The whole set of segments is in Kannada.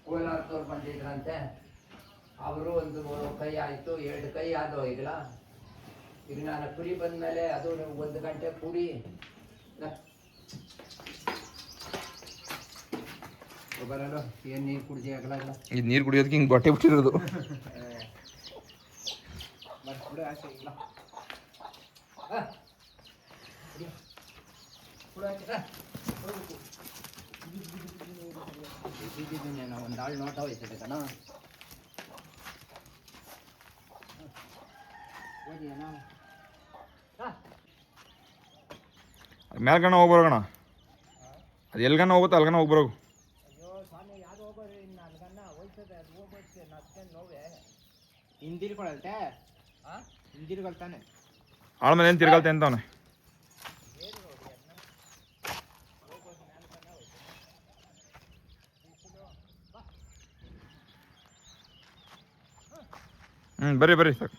ಕೋಲಾರದವ್ರು ಬಂದಿದ್ರಂತೆ, ಅವರು ಒಂದು ಕೈ ಆಯಿತು, 2 ಕೈ ಆದವು. ಈಗ ನಾನು ಕುರಿ ಬಂದಮೇಲೆ ಅದು 1 ಗಂಟೆ ಕುಡಿ ಬರಲು ಏನು ನೀರು ಕುಡಿದಿ ಆಗಲ್ಲ. ಇದು ನೀರು ಕುಡಿಯೋದಕ್ಕೆ ಹಿಂಗೆ ಬಟ್ಟೆ ಬಿಟ್ಟಿರೋದು. ಆಸೆ ಇಲ್ಲ ಒಂದು ಆಳು ನೋಟ ಹೋಯ್ತದೆ ಕಣ. ಮ್ಯಾಲ್ಗಣ ಹೋಗ್ಬರೋಣ, ಅದು ಎಲ್ಗನ ಹೋಗುತ್ತಾ ಅಲ್ಗನ ಹೋಗ್ಬರೋ. ಅಯ್ಯೋ ಸ್ವಾಮಿ, ಯಾರು ಹೋಗೋರಿ ಇನ್ನು ಅಲ್ಗನ್ನ ಹೋಯ್ತದೆ, ಅದು ಹೋಗೋಕ್ಕೆ ನಷ್ಟೇನು ನೋವೇ. ಹಿಂದಿರ್ಕೊಳಲ್ತೆ ಹಿಂದಿರ್ಕೊಳ್ತಾನೆ ಆಳ ಮೇಲೆ ಏನು ತಿರ್ಗಲ್ತೆ ಅಂತವನೆ. ಬರ್ರಿ ಬರ್ರಿ ಸಾಕು.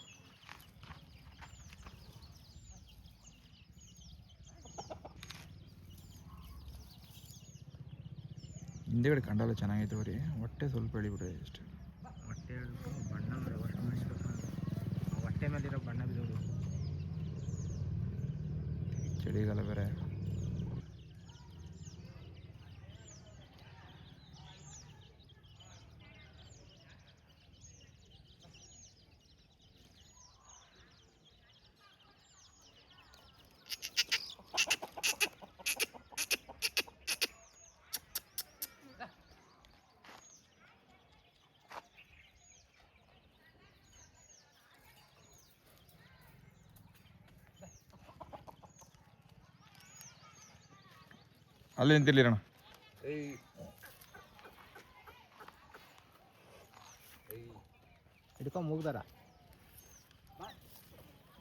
ಹಿಂದೆಗಡೆ ಕಂಡಲ್ಲ ಚೆನ್ನಾಗೈತೆ ಬರೀ, ಹೊಟ್ಟೆ ಸ್ವಲ್ಪ ಎಳಿಬಿಡ್ರಿ ಅಷ್ಟೇ. ಹೊಟ್ಟೆ ಬಣ್ಣ ಹೊಟ್ಟೆ ಮೇಲಿರೋ ಬಣ್ಣ ಬಿದ್ದೋದು. ಚಳಿಗಾಲ ಬೇರೆ. ಅಲ್ಲಿ ನಿಂತಿರ್ಲಿರಣ. ಹಿಡ್ಕೊಂಡು ಮುಗ್ದಾರ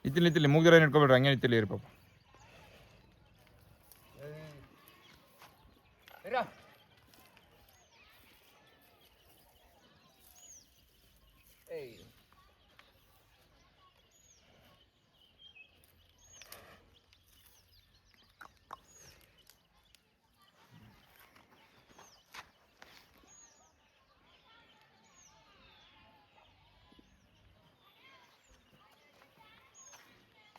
ನಿಂತಿಲ್ಲಿ ಮೂಗ್ದಾರ ಹಿಡ್ಕೊಬೇಡ್ರಿ, ಹಂಗೆ ನಿಂತಿಲ್ಲಿ ಇರಿ ಪಾಪ.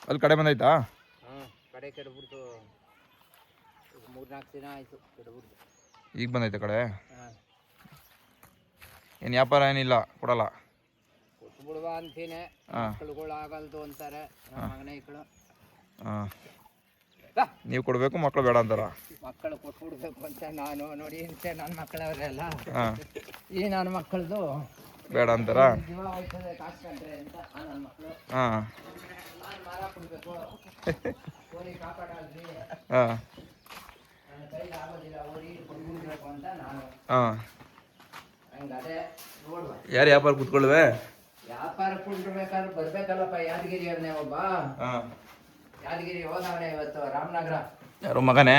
ಅಲ್ಲಿ ಕಡೆ ಬಂದೈತಾ? ಕಡೆ ಕೆಡಬಿಡ್ತು, 3-4 ದಿನ ಆಯಿತು ಕೆಡಬಿಡ್ತು. ಈಗ ಬಂದೈತೆ ಕಡೆ. ಏನು ವ್ಯಾಪಾರ ಏನಿಲ್ಲ, ಕೊಡಲ್ಲ. ಕೊಟ್ಬಿಡುವ ಅಂತೀನಿ, ಮಕ್ಕಳುಗಳು ಆಗಲ್ದು ಅಂತಾರೆ ಮಗನೈಗಳು. ನೀವು ಕೊಡಬೇಕು, ಮಕ್ಕಳು ಬೇಡ ಅಂತಾರ. ಮಕ್ಕಳು ಕೊಟ್ಬಿಡ್ಬೇಕು ಅಂತ ನಾನು ನೋಡಿ ಅಂತೆ. ನನ್ನ ಮಕ್ಕಳವರೆಲ್ಲ ಈ ನನ್ನ ಮಕ್ಕಳದು ಬೇಡ ಅಂತಾರ. ಜೀವ ಹೋಯ್ತದೆ ಕಾಸ್ಕೊಂಡ್ರೆ ಅಂತ ನನ್ನ ಮಕ್ಕಳು. ನಾನು ಮರ ಕೊಡಬೇಕು, ಓರಿ ಕಾಪಾಡಲ್ರಿ, ನನ್ನ ಕೈಲಿ ಆಗೋದಿಲ್ಲ, ಓರಿ ಕೊಡ್ಬಿಡ್ಬೇಕು ಅಂತ ನಾನು. ಹಂಗದೆ ನೋಡುವ. ಯಾರು ವ್ಯಾಪಾರ ಕೂತ್ಕೊಳ್ವೆ? ವ್ಯಾಪಾರ ಕುಂಡ್ಬೇಕಾದ್ರೆ ಬರ್ಬೇಕಲ್ಲಪ್ಪ. ಯಾದಗಿರಿ ಅವನೇ ಒಬ್ಬ, ಯಾದಗಿರಿ ಹೋದವನೇ ಇವತ್ತು ರಾಮನಗರ. ಯಾರು ಮಗನೇ?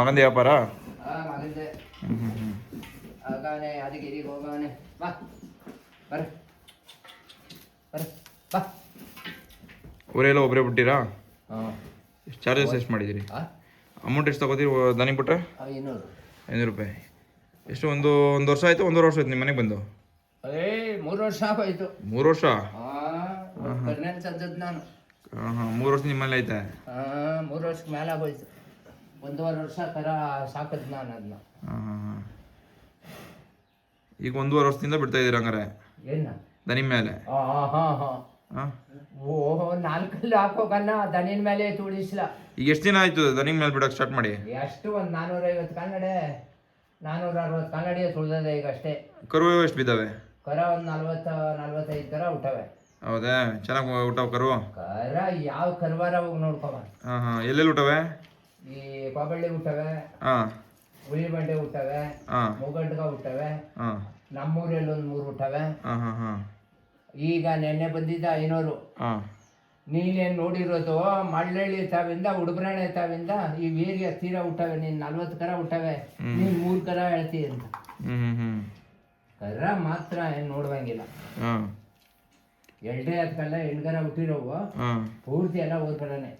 ಮಗಂದ ವ್ಯಾಪಾರ? ಮಗಂದೆ. ಆಗವನೆ ಯಾದಗಿರಿಗೆ ಹೋಗವನೆ. ಬಾ ಬರ್ರಿ ಬರ್ರಿ ಬಾ. ಊರೆಲ್ಲ ಒಬ್ಬರೇ ಬಿಟ್ಟಿರಾ? ಎಷ್ಟು ಚಾರ್ಜಸ್ ಎಷ್ಟು ಮಾಡಿದ್ದೀರಿ? ಅಮೌಂಟ್ ಎಷ್ಟು ತಗೋತೀರಿ ದನಿಗೆ ಬಿಟ್ರೆ? 500 ರೂಪಾಯಿ. ಎಷ್ಟು ಒಂದು ವರ್ಷ ಆಯಿತು? 1.5 ವರ್ಷ ಆಯ್ತು ನಿಮ್ಮ ಮನೆಗೆ ಬಂದು? 3 ವರ್ಷ ಆಗೋಯ್ತು. 3 ವರ್ಷ? ಸದ್ದದ್ ನಾನು. 3 ವರ್ಷ ನಿಮ್ಮಲ್ಲಿ ಐತೆ? 3 ವರ್ಷಕ್ಕೆ ಮೇಲೆ ಆಗೋಯ್ತು. 1.5 ವರ್ಷ ಥರ ಸಾಕದ್ ನಾನು ಅದನ್ನ. ಈಗ 1.5 ವರ್ಷದಿಂದ ಬಿಡ್ತಾ ಇದ್ದೀರ ಹಂಗಾರೆ ಏನ ದನಿ ಮೇಲೆ? ಓಹೋ, 4 ಹಾಕೋಕನ್ನ ದನಿನ ಮೇಲೆ ತುಳಿಸ್ಲ. ಈಗ ಎಷ್ಟು ದಿನ ಆಯ್ತು ದನಿ ಮೇಲೆ ಬಿಡಕ್ಕೆ ಸ್ಟಾರ್ಟ್ ಮಾಡಿ? ಎಷ್ಟು ಒಂದು 450 ಕಾಲ್ನಡೆ, 460 ಕಾಲ್ನಡಿಗೆ ತುಳಿದದೆ ಈಗ ಅಷ್ಟೇ. ಕರು ಎಷ್ಟು ಬಿದ್ದಾವೆ? ಕರ ಒಂದು 40-45 ಕರ ಹುಟ್ಟವೆ. ಹೌದಾ? ಚೆನ್ನಾಗಿ ಹುಟ್ಟವ ಕರು? ಕರ ಯಾವ ಕರುವಾರ ಹೋಗಿ ನೋಡ್ಕೊಬ. ಎಲ್ಲೆಲ್ಲಿ ಹುಟ್ಟವೆ? ಈ ಕೊಬಳ್ಳಿ ಹುಟ್ಟವೆ, ಹುಲಿ ಬಂಡೆ ಹುಟ್ಟವೆ, ಮುಗಡ್ಗ ಹುಟ್ಟವೆ, ನಮ್ಮೂರಲ್ಲಿ ಒಂದು 3 ಹುಟ್ಟವೆ. ಈಗ ನೆನ್ನೆ ಬಂದಿದ್ದ 500. ನೀನೇನು ನೋಡಿರೋದು ಮಳ್ಳಳ್ಳಿ ತಾವಿಂದ ಉಡುಬ್ರಾಣೆ ತಾವಿಂದ ಈ ಏರಿಯಾ ತೀರಾ ಹುಟ್ಟವೆ. ನೀನು 40 ಕರ ಹುಟ್ಟವೆ, ನೀನು 3 ಕರ ಹೇಳ್ತೀಯ ಅಂತ. ಕರ ಮಾತ್ರ ಏನು ನೋಡುವಂಗಿಲ್ಲ. ಎರಡೇ ಅದಕ್ಕಲ್ಲ ಹೆಣ್ಗರ ಹುಟ್ಟಿರೋವು ಹಾಂ ಪೂರ್ತಿ ಎಲ್ಲ ಓದ್ಕಡನೆ